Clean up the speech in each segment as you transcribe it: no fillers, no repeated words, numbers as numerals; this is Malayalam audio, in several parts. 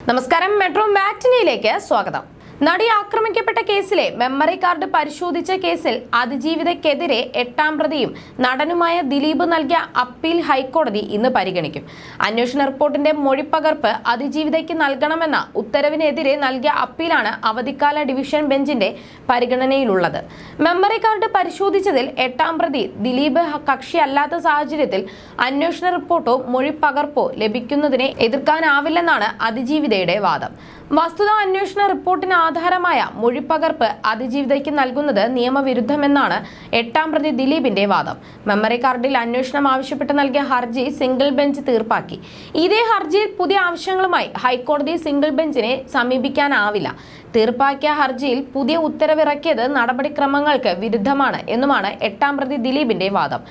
നമസ്കാരം, മെട്രോ മാറ്റിനിയിലേക്ക് സ്വാഗതം. നടി ആക്രമിക്കപ്പെട്ട കേസിലെ മെമ്മറി കാർഡ് പരിശോധിച്ച കേസിൽ അതിജീവിതയ്ക്കെതിരെ 8ാം പ്രതിയും നടനുമായ ദിലീപ് നൽകിയ അപ്പീൽ ഹൈക്കോടതി ഇന്ന് പരിഗണിക്കും. അന്വേഷണ റിപ്പോർട്ടിന്റെ മൊഴിപ്പകർപ്പ് അതിജീവിതയ്ക്ക് നൽകണമെന്ന ഉത്തരവിനെതിരെ നൽകിയ അപ്പീലാണ് അവധിക്കാല ഡിവിഷൻ ബെഞ്ചിന്റെ പരിഗണനയിലുള്ളത്. മെമ്മറി കാർഡ് പരിശോധിച്ചതിൽ 8ാം പ്രതി ദിലീപ് കക്ഷിയല്ലാത്ത സാഹചര്യത്തിൽ അന്വേഷണ റിപ്പോർട്ടോ മൊഴിപ്പകർപ്പോ ലഭിക്കുന്നതിനെ എതിർക്കാനാവില്ലെന്നാണ് അതിജീവിതയുടെ വാദം. വസ്തുതാ അന്വേഷണ റിപ്പോർട്ടിന് ആധാരമായ മൊഴിപ്പകർപ്പ് അതിജീവിതയ്ക്ക് നൽകുന്നത് നിയമവിരുദ്ധമെന്നാണ് 8ാം പ്രതി ദിലീപിന്റെ വാദം. മെമ്മറി കാർഡിൽ അന്വേഷണം ആവശ്യപ്പെട്ട് നൽകിയ ഹർജി സിംഗിൾ ബെഞ്ച് തീർപ്പാക്കി. ഇതേ ഹർജിയിൽ പുതിയ ആവശ്യങ്ങളുമായി ഹൈക്കോടതി സിംഗിൾ ബെഞ്ചിനെ സമീപിക്കാനാവില്ല. തീർപ്പാക്കിയ ഹർജിയിൽ പുതിയ ഉത്തരവിറക്കിയത് നടപടിക്രമങ്ങൾക്ക് വിരുദ്ധമാണ് എന്നുമാണ് 8ാം പ്രതി ദിലീപിന്റെ വാദം.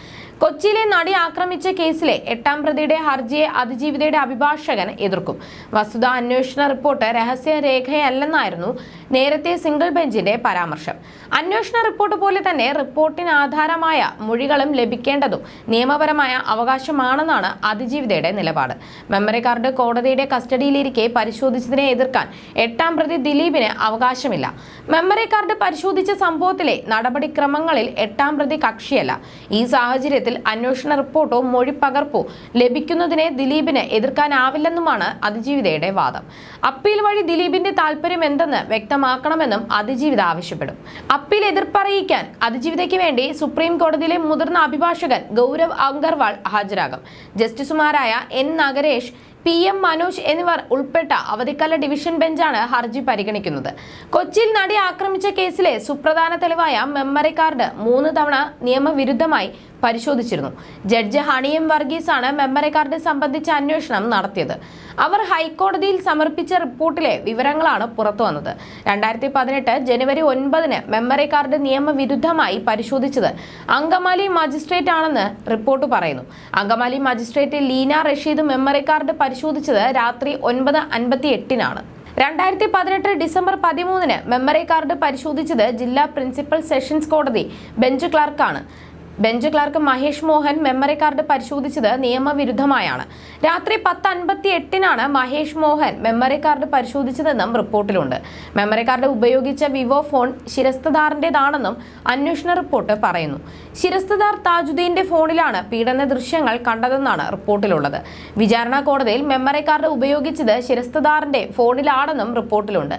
കൊച്ചിയിലെ നടി ആക്രമിച്ച കേസിലെ 8ാം പ്രതിയുടെ ഹർജിയെ അതിജീവിതയുടെ അഭിഭാഷകൻ എതിർക്കും. വസ്തുതാ അന്വേഷണ റിപ്പോർട്ട് രഹസ്യരേഖയല്ലെന്നായിരുന്നു നേരത്തെ സിംഗിൾ ബെഞ്ചിന്റെ പരാമർശം. അന്വേഷണ റിപ്പോർട്ട് പോലെ തന്നെ റിപ്പോർട്ടിന് ആധാരമായ മൊഴികളും ലഭിക്കേണ്ടതും നിയമപരമായ അവകാശമാണെന്നാണ് അതിജീവിതയുടെ നിലപാട്. മെമ്മറി കാർഡ് കോടതിയുടെ കസ്റ്റഡിയിലിരിക്കെ പരിശോധിച്ചതിനെ എതിർക്കാൻ 8ാം പ്രതി ദിലീപിന് അവകാശമില്ല. മെമ്മറി കാർഡ് പരിശോധിച്ച സംഭവത്തിലെ നടപടിക്രമങ്ങളിൽ 8ാം പ്രതി കക്ഷിയല്ല. ഈ സാഹചര്യത്തിൽ അന്വേഷണ റിപ്പോർട്ടോ മൊഴിപ്പകർപ്പോ ലഭിക്കുന്നതിനെ ദിലീപിന് എതിർക്കാനാവില്ലെന്നുമാണ് അതിജീവിതയുടെ വാദം. അപ്പീൽ വഴി ദിലീപിന്റെ താല്പര്യം എന്തെന്ന് വ്യക്തമാക്കണമെന്നും അതിജീവിത ആവശ്യപ്പെടും. അപ്പീൽ എതിർപ്പറിയിക്കാൻ അതിജീവിതയ്ക്ക് വേണ്ടി സുപ്രീം കോടതിയിലെ മുതിർന്ന അഭിഭാഷകൻ ഗൗരവ് അഗർവാൾ ഹാജരാകും. ജസ്റ്റിസുമാരായ എൻ നഗരേഷ്, PM മനോജ് എന്നിവർ ഉൾപ്പെട്ട അവധിക്കാല ഡിവിഷൻ ബെഞ്ചാണ് ഹർജി പരിഗണിക്കുന്നത്. കൊച്ചിയിൽ നടി ആക്രമിച്ച കേസിലെ സുപ്രധാന തെളിവായ മെമ്മറി കാർഡ് 3 തവണ നിയമവിരുദ്ധമായി പരിശോധിച്ചിരുന്നു. ജഡ്ജ് ഹണി എം വർഗീസാണ് മെമ്മറി കാർഡ് സംബന്ധിച്ച അന്വേഷണം നടത്തിയത്. അവർ ഹൈക്കോടതിയിൽ സമർപ്പിച്ച റിപ്പോർട്ടിലെ വിവരങ്ങളാണ് പുറത്തുവന്നത്. 2018 ജനുവരി 9 മെമ്മറി കാർഡ് നിയമവിരുദ്ധമായി പരിശോധിച്ചത് അങ്കമാലി മജിസ്ട്രേറ്റ് ആണെന്ന് റിപ്പോർട്ട് പറയുന്നു. Angamaly magistrate Leena Rasheed memory card പരിശോധിച്ചത് രാത്രി 9:58 2018 ഡിസംബർ 13 മെമ്മറി കാർഡ് പരിശോധിച്ചത് ജില്ലാ പ്രിൻസിപ്പൽ സെഷൻസ് കോടതി ബെഞ്ച് ക്ലർക്കാണ്. Bench clerk Mahesh Mohan memory card പരിശോധിച്ചത് നിയമവിരുദ്ധമായാണ്. രാത്രി 10:58 മഹേഷ് മോഹൻ മെമ്മറി കാർഡ് പരിശോധിച്ചതെന്നും റിപ്പോർട്ടിലുണ്ട്. മെമ്മറി കാർഡ് ഉപയോഗിച്ച വിവോ ഫോൺ ശിരസ്തദാറിന്റേതാണെന്നും അന്വേഷണ റിപ്പോർട്ട് പറയുന്നു. ശിരസ്തദാർ താജുദ്ദീന്റെ ഫോണിലാണ് പീഡന ദൃശ്യങ്ങൾ കണ്ടതെന്നാണ് റിപ്പോർട്ടിലുള്ളത്. വിചാരണ കോടതിയിൽ മെമ്മറി കാർഡ് ഉപയോഗിച്ചത് ശിരസ്തദാറിന്റെ ഫോണിലാണെന്നും റിപ്പോർട്ടിലുണ്ട്.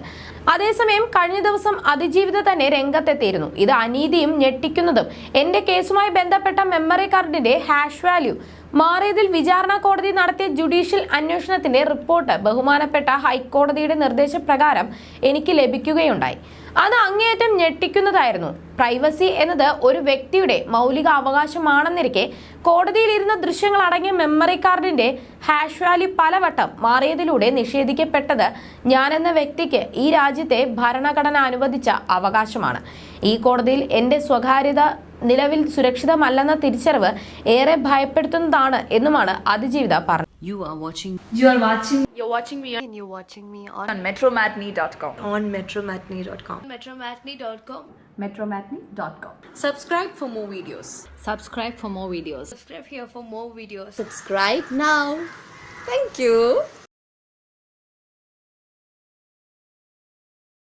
അതേസമയം കഴിഞ്ഞ ദിവസം അതിജീവിത തന്നെ രംഗത്തെത്തിയിരുന്നു. ഇത് അനീതിയും ഞെട്ടിക്കുന്നതും എന്റെ കേസുമായി ബന്ധപ്പെട്ട മെമ്മറി കാർഡിന്റെ ഹാഷ് വാല്യൂ മാറിയതിൽ വിചാരണ കോടതി നടത്തിയ ജുഡീഷ്യൽ അന്വേഷണത്തിന്റെ റിപ്പോർട്ട് ബഹുമാനപ്പെട്ട ഹൈക്കോടതിയുടെ നിർദ്ദേശപ്രകാരം എനിക്ക് ലഭിക്കുകയുണ്ടായി. അത് അങ്ങേയറ്റം ഞെട്ടിക്കുന്നതായിരുന്നു. പ്രൈവസി എന്നത് ഒരു വ്യക്തിയുടെ മൗലിക അവകാശമാണെന്നിരിക്കെ കോടതിയിലിരുന്ന ദൃശ്യങ്ങൾ അടങ്ങിയ മെമ്മറി കാർഡിന്റെ ഹാഷ് വാല്യൂ പലവട്ടം മാറിയതിലൂടെ നിഷേധിക്കപ്പെട്ടത് ഞാനെന്ന വ്യക്തിക്ക് ഈ രാജ്യത്തെ ഭരണഘടന അനുവദിച്ച അവകാശമാണ്. ഈ കോടതിയിൽ എൻ്റെ സ്വകാര്യത നിലവിൽ സുരക്ഷിതമല്ലെന്ന തിരിച്ചറിവ് ഏറെ ഭയപ്പെടുത്തുന്നതാണ് എന്നുമാണ് അതിജീവിത പറഞ്ഞത്. You're watching me on metromatney.com. metromatney.com. Subscribe for more videos. Subscribe for more videos. Subscribe here for more videos. Subscribe now. Thank you.